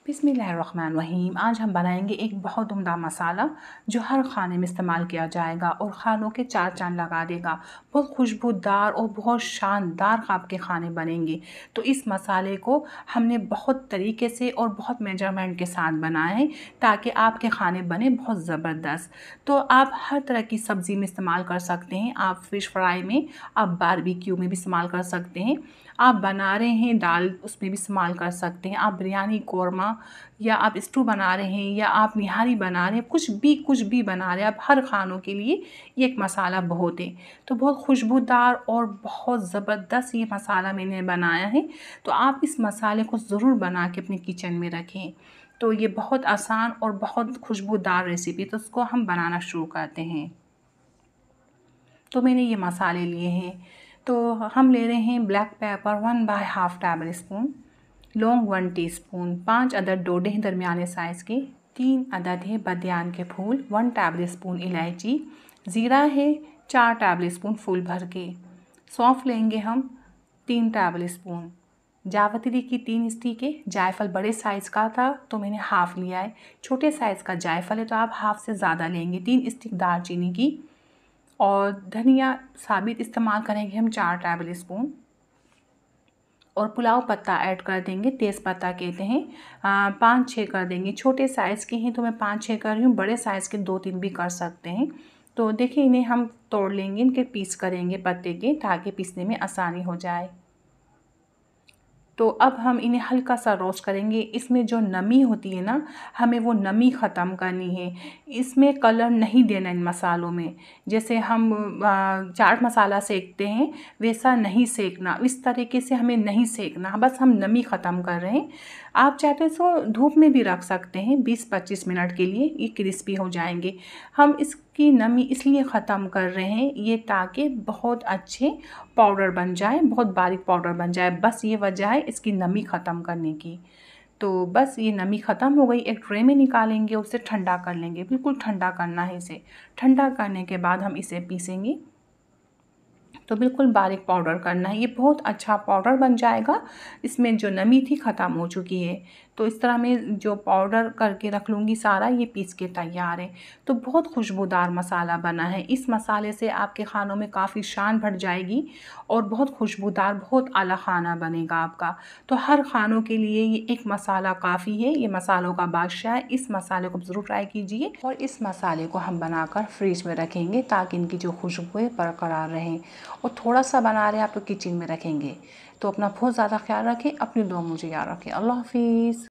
बिस्मिल्लाहिर्रहमानिर्रहीम। आज हम बनाएंगे एक बहुत उम्दा मसाला जो हर खाने में इस्तेमाल किया जाएगा और खानों के चार चांद लगा देगा। बहुत खुशबूदार और बहुत शानदार आपके खाने बनेंगे। तो इस मसाले को हमने बहुत तरीके से और बहुत मेजरमेंट के साथ बनाया है ताकि आपके खाने बने बहुत ज़बरदस्त। तो आप हर तरह की सब्ज़ी में इस्तेमाल कर सकते हैं, आप फ़िश फ्राई में, आप बारबेक्यू में भी इस्तेमाल कर सकते हैं, आप बना रहे हैं दाल उसमें भी इस्तेमाल कर सकते हैं, आप बिरयानी कोरमा या आप स्टू बना रहे हैं या आप निहारी बना रहे हैं, कुछ भी बना रहे हैं आप, हर खानों के लिए ये एक मसाला बहुत है। तो बहुत खुशबूदार और बहुत ज़बरदस्त ये मसाला मैंने बनाया है। तो आप इस मसाले को ज़रूर बना के अपने किचन में रखें। तो ये बहुत आसान और बहुत खुशबूदार रेसिपी, तो उसको हम बनाना शुरू करते हैं। तो मैंने ये मसाले लिए हैं। तो हम ले रहे हैं ब्लैक पेपर 1/2 टेबल स्पून, लौंग 1 टीस्पून, 5 अदद डोडे हैं दरमियाने साइज़ के, 3 अदद है बदियान के फूल, 1 टेबल स्पून इलायची, ज़ीरा है 4 टेबल स्पून फूल भर के, सौंफ लेंगे हम 3 टेबल स्पून, जावित्री की 3 स्टिक है। जायफल बड़े साइज़ का था तो मैंने हाफ़ लिया है, छोटे साइज़ का जायफल है तो आप हाफ़ से ज़्यादा लेंगे। 3 स्टिक दालचीनी की, और धनिया साबित इस्तेमाल करेंगे हम 4 टेबल स्पून, और पुलाव पत्ता ऐड कर देंगे, तेज़ पत्ता कहते हैं, 5-6 कर देंगे। छोटे साइज़ के हैं तो मैं 5-6 कर रही हूँ, बड़े साइज़ के 2-3 भी कर सकते हैं। तो देखिए इन्हें हम तोड़ लेंगे, इनके पीस करेंगे पत्ते के ताकि पीसने में आसानी हो जाए। तो अब हम इन्हें हल्का सा रोस्ट करेंगे। इसमें जो नमी होती है ना, हमें वो नमी ख़त्म करनी है। इसमें कलर नहीं देना इन मसालों में, जैसे हम चाट मसाला सेकते हैं वैसा नहीं सेकना, इस तरीके से हमें नहीं सेकना, बस हम नमी ख़त्म कर रहे हैं। आप चाहते तो धूप में भी रख सकते हैं 20-25 मिनट के लिए, ये क्रिस्पी हो जाएंगे। हम इसकी नमी इसलिए ख़त्म कर रहे हैं ये ताकि बहुत अच्छे पाउडर बन जाए, बहुत बारीक पाउडर बन जाए, बस ये वजह है इसकी नमी ख़त्म करने की। तो बस ये नमी ख़त्म हो गई, एक ट्रे में निकालेंगे, उसे ठंडा कर लेंगे, बिल्कुल ठंडा करना है इसे। ठंडा करने के बाद हम इसे पीसेंगे, तो बिल्कुल बारीक पाउडर करना है, ये बहुत अच्छा पाउडर बन जाएगा। इसमें जो नमी थी ख़त्म हो चुकी है। तो इस तरह मैं जो पाउडर करके रख लूँगी सारा, ये पीस के तैयार है। तो बहुत खुशबूदार मसाला बना है। इस मसाले से आपके खानों में काफ़ी शान बढ़ जाएगी और बहुत खुशबूदार, बहुत आला खाना बनेगा आपका। तो हर खानों के लिए ये एक मसाला काफ़ी है, ये मसालों का बादशाह है। इस मसाले को ज़रूर ट्राई कीजिए, और इस मसाले को हम बनाकर फ्रिज में रखेंगे ताकि इनकी जो खुशबू है बरकरार रहें। और थोड़ा सा बना रहे हैं आप तो किचन में रखेंगे। तो अपना बहुत ज़्यादा ख्याल रखें, अपनी दुआ मुझे याद रखें। अल्लाह हाफिज़।